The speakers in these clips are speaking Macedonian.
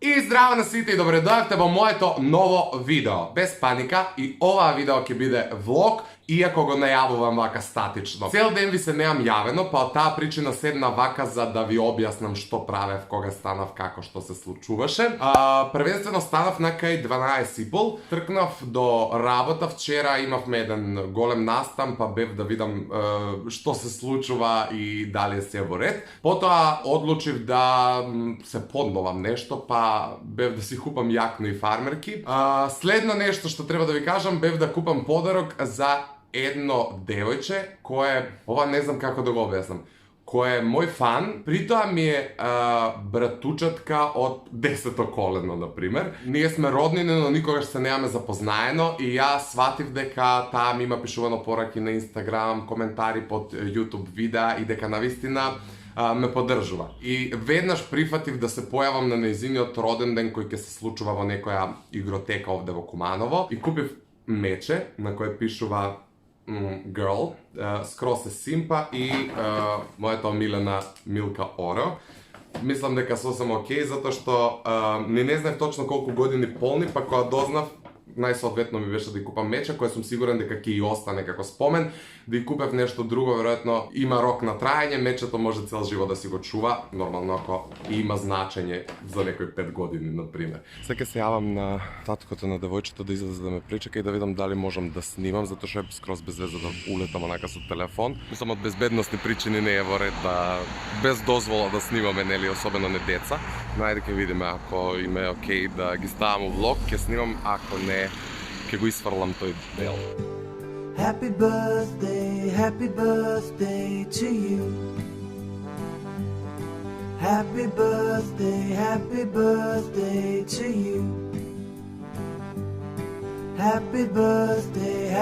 И здраво на сите и добре дојавте во моето ново видео. Без паника, и оваа видео ќе биде влог, иако го најавувам вака статично. Цел ден ви се неам јавено, па од таа причина седна вака за да ви објаснам што правев, кога станав, како што се случуваше. Првенствено станав на кај 12:30, тркнав до работа, вчера имавме еден голем настан, па бев да видам што се случува и дали се во ред. Потоа одлучив да се подновам нешто, па бев да си купам јакно и фармерки. Следно нешто што треба да ви кажам, бев да купам подарок за едно девојче, кое, ова не знам како да го објаснам, кој е мој фан, притоа ми е братучатка од 10-то колено, например. Ние сме роднини, но никогаш се неаме запознаено и јас сватив дека таа ми има пишувано пораки на Инстаграм, коментари под YouTube видеа и дека навистина ме поддржува. И веднаш прифатив да се појавам на нејзиниот роден ден кој ќе се случува во некоја игротека овде во Куманово и купив мече на кое пишува girl, скрос е симпа и мојата омилена Милка Оро. Мислам дека сосем окей, затоа што не знаев точно колку години полни, па кога дознав, најсоодветно ми беше да ја купам меча, кој сум сигурен дека ќе и остане како спомен. Да ја купев нешто друго, веројатно има рок на траење, мечето може цел живот да си го чува, нормално ако има значење за некои 5 години, например. Сега се јавам на таткото на девојчето да излезе да ме причека и да видам дали можам да снимам, затоа што е скроз без веза да улетам онака со телефон. Мислам, од безбедностни причини не е во ред да без дозвола да снимаме, нели, особено не деца. Најде ќе видиме, ако им е окей да ги ставам у влог, ќе снимам, ако не, ќе го исфрлам тој дел. Happy birthday to you. Happy birthday to you. Happy birthday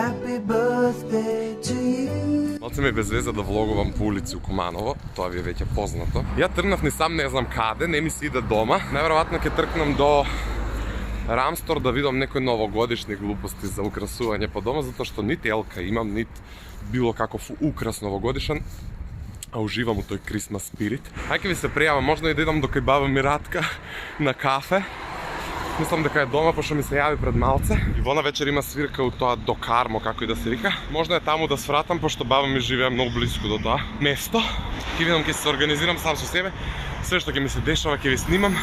to you. Малце ми е без веза да влогувам по улици у Куманово, тоа ви е веќе познато. Ја тргнав ни сам не знам каде, не ми се иде дома. Најверојатно ќе тркнам до Рамстор да видам некои новогодишни глупости за украсување по дома, затоа што нит елка имам, нит било каков украс новогодишен, а уживам у тој Christmas spirit. Ајде ви се пријавам, можно и да идам до кај баба ми Радка на кафе. Мислам дека е дома, пошто ми се јави пред малце. И вона вечер има свирка у тоа до Кармо, како и да се вика. Можно е таму да свратам, пошто баба ми живее многу близко до тоа место. Ќе видам, ќе се организирам сам со себе. Све што ќе ми се дешава, ќе ви снимам.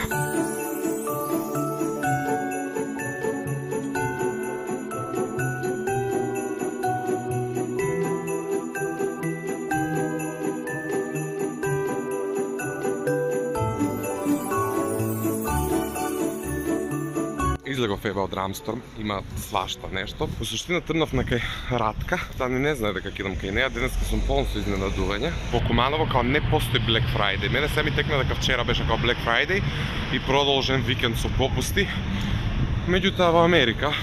Излегов еба од Рамстор, има свашта нешто. Во суштина тргнав на кај Радка, таа не знае дека ќе идам кај неа, денеска сум полн со изненадување. Во Куманово као не постои Black Friday. Мене се ми текна дека вчера беше као Black Friday и продолжен викенд со попусти. Меѓутоа во Америка,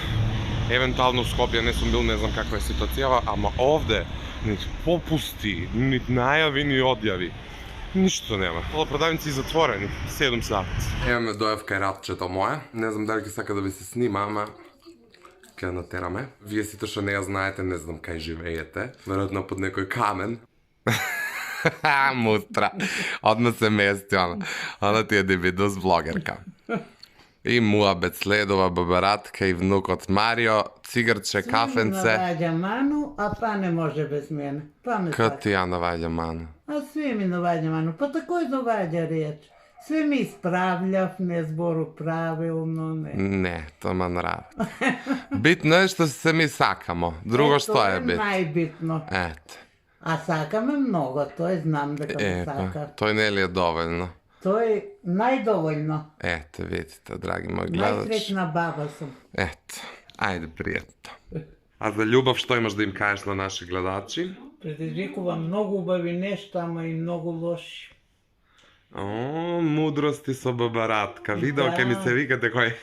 евентуално в Скопје не сум бил, не знам каква е ситуацијава, ама овде нит попусти, нит најави, ни одјави. Ништо нема. Продавници затворени, 7 сати. Еваме дојав кај Радчето моја. Не знам дали ќе сака да ви се снима, ама ќе натераме. Вие сите што не ја знаете, не знам кај живеете. Веројатно под некој камен. Мутра. Одма се мести она. Она ти е дебидус блогерка. И муабет следува баба Радка и внукот Марио, цигарче, кафенце. Сви ми наваѓа ману, а па не може без мене. Па ме Кај ти ја наваѓа ману? А сви ми наваѓа ману. Па такој наваѓа реч. Сви ми исправљав, не збору правилно, не. Не, тоа ма нрави. Битно е што се ми сакамо. Друго што е бит? Тоа е најбитно. Ето. А сакаме многу, тој знам дека ме Па, сака. тој не ли е доволно? Тој е најдоволно. Ето, видите, драги мои гледачи. Најсреќна баба сум. Ето, ајде пријатно. А за љубов што имаш да им кажеш на наши гледачи? Предизвикува многу убави нешта, ама и многу лоши. О, мудрости со баба Радка. Видео Да. ке ми се викате кој.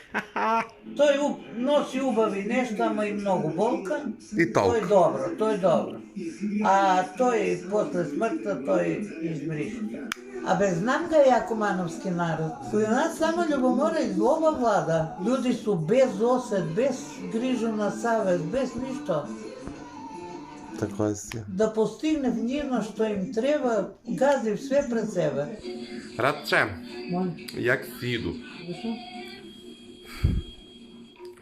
Тој носи убави нешта, ама и многу болка. И толку. Тој е добро. А тој после смртта тој избриша. Абе, знам да е кумановски народ. Кој нас само љубомора и злоба влада. Луѓе су без осет, без грижу на савест, без ништо. Така си. Да постигне нивно што им треба, гази све пред себе. Радче, Мој. јак си иду.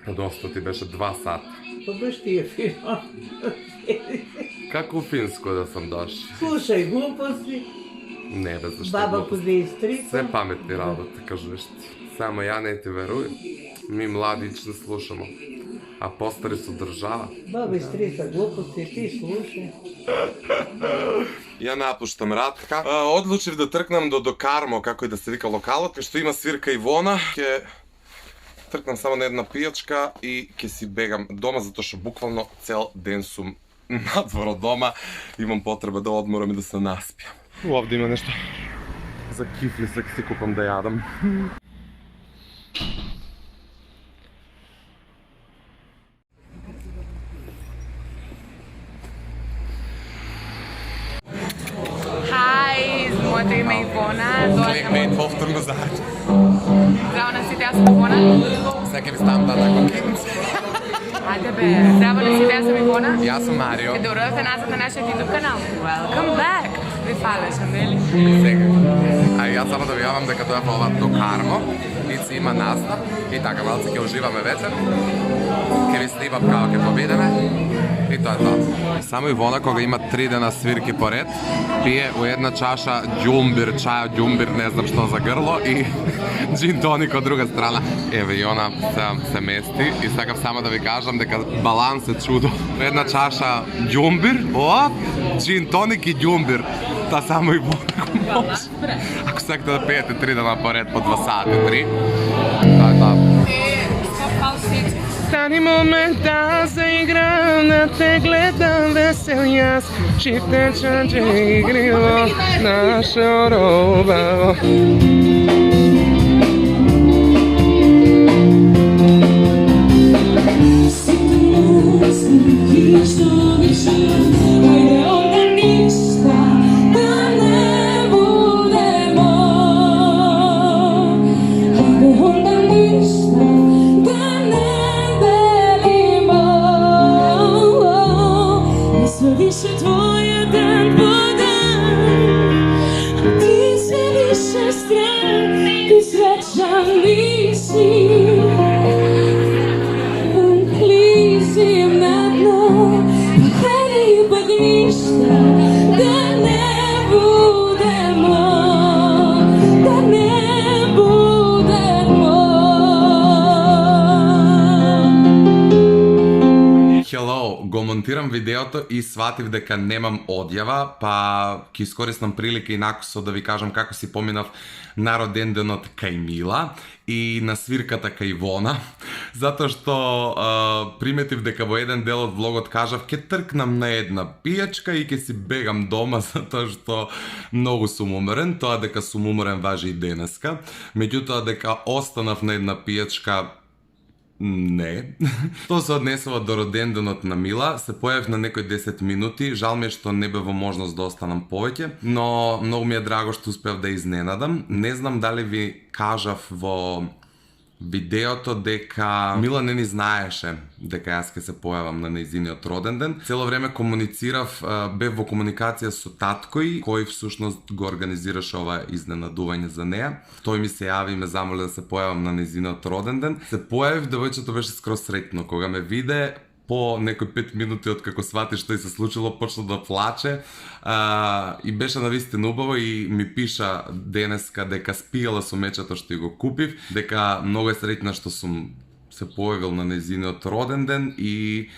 Доста ти беше 2 сата. Pa baš ti je fino. Како у Финско да сам дош? Slušaj gluposti, Не, бе, зашто baba глупост? kod istrica. Sve pametni работи, кажеш ти. Само ја не ти веруjem. Mi mladi ne slušamo. A postari su država. Baba istrica gluposti, ti slušaj. Ja napuštam Ratка. Odlučив da trknem do Karmo, kako je da se vika lokalot, što ima svirka Ivona. Trknem samo na jedna pijačka i ke si begam doma, zato što bukvalno cel den sum nadvor od doma. Imam potreba da odmoram i da se naspijem. Ovdje ima nešto za kiflisek, si kupam da jadam. Hi, moje ime je Ivona. Clickbait, повторно заедно. Zdravo nas je, ja sam Ivona. Сега ви ставам да nakon kidnice. Ajde be. Zdravo nas je, ja sam Ivona. Ja sam Mario. I dobro došli nazad na naš YouTube kanal. Welcome back. Vi falaš, Ameli. Сега. А ја само да ви јавам дека дојавме ова до Кармо. Ици има настап и така малце ќе уживаме вечер. Ќе ви снимам како ќе победиме. И тоа е тоа. Само Ивона кога има 3 дена свирки поред, пие у една чаша ѓумбир, чаја ѓумбир, не знам што за грло и джин тоник од друга страна. Еве и она се мести и сакам само да ви кажам дека баланс е чудо. Една чаша ѓумбир, оп, джин тоник и ѓумбир. Та само Ивона го може. Ако сакате да пиете 3 дена поред по 2 сати, 3. Тоа е тоа. Stop falsete. Stani moment da zaigram, da te gledam vesel jaz, čitačan će igrivo naše orobavo. Više tvoje dan po dan, a ti se više stran, ti srećan nisi. Klizim na dno, pa kreni ipak ništa, da ne budemo, da ne budemo. Hello, го монтирам видеото и сватив дека немам одјава, па ќе искористам прилика инаку со да ви кажам како си поминав на роденденот кај Мила и на свирката кај Ивона, затоа што приметив дека во еден дел од влогот кажав ќе тркнам на една пијачка и ќе си бегам дома затоа што многу сум уморен, тоа дека сум уморен важи и денеска, меѓутоа дека останав на една пијачка не. Тоа се однесува до роденденот на Мила, се појавив на некои 10 минути, жал ми е што не бе во можност да останам повеќе, но многу ми е драго што успеав да изненадам. Не знам дали ви кажав во видеото дека Мила не ни знаеше дека јас ќе се појавам на нејзиниот роден ден. Цело време комуницирав, бев во комуникација со таткој, кој всушност го организираше ова изненадување за неа. Тој ми се јави и ме замоли да се појавам на нејзиниот роден ден. Се појавив, девојчето беше скроз среќно. Кога ме виде, по некои 5 минути од како свати што и се случило, почна да плаче и беше навистина убаво и ми пиша денеска дека спиела со мечето што и го купив, дека многу е среќна што сум се појавил на нејзиниот роден ден и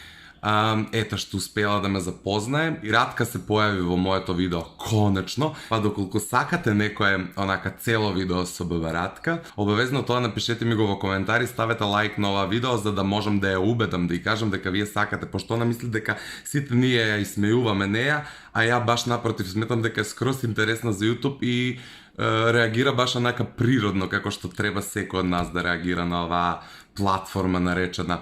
ето што успела да ме запознае и Ратка се појави во моето видео конечно, па доколку сакате некое онака цело видео со ББ Ратка, обавезно тоа напишете ми го во коментари, ставете лайк на ова видео за да можам да ја убедам, да ја кажам дека вие сакате, пошто она мисли дека сите ние ја исмејуваме неа, а ја баш напротив сметам дека е скроз интересна за YouTube и реагира баш онака природно како што треба секој од нас да реагира на оваа платформа наречена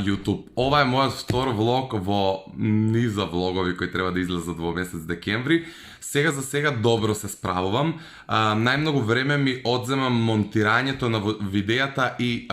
YouTube. Ова е мојот втор влог во низа влогови кои треба да излезат во месец декември. Сега за сега добро се справувам. Најмногу време ми одзема монтирањето на видеата и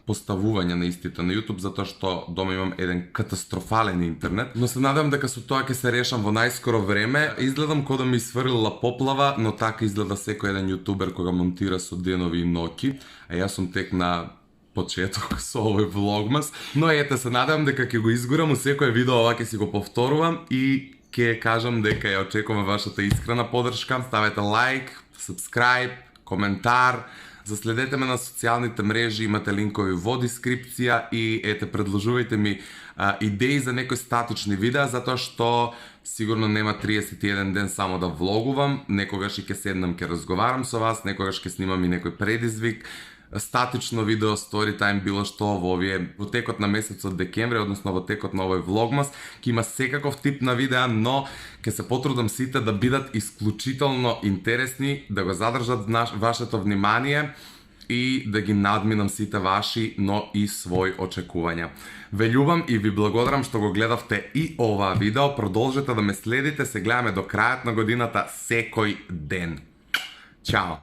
поставување на истите на YouTube, затоа што дома имам еден катастрофален интернет. Но се надевам дека со тоа ќе се решам во најскоро време. Изгледам кога да ми сврлила поплава, но така изгледа секој еден јутубер кога монтира со денови и ноќи. А јас сум тек на почеток со овој влогмас, но ете се надевам дека ќе го изгорам у секое видео, ова ќе си го повторувам и ќе кажам дека ја очекувам вашата искрена поддршка. Ставете лайк, subscribe, коментар, заследете ме на социјалните мрежи, имате линкови во дескрипција и ете предложувајте ми идеи за некои статични видеа, затоа што сигурно нема 31 ден само да влогувам, некогаш и ќе седнам ќе разговарам со вас, некогаш ќе снимам и некој предизвик, статично видео, storytime, било што во текот на месецот декември, односно во текот на овој влогмас, ќе има секаков тип на видеа, но ќе се потрудам сите да бидат исклучително интересни, да го задржат вашето внимание и да ги надминам сите ваши, но и своји очекувања. Ве љубам и ви благодарам што го гледавте и оваа видео. Продолжете да ме следите, се гледаме до крајот на годината секој ден. Чао!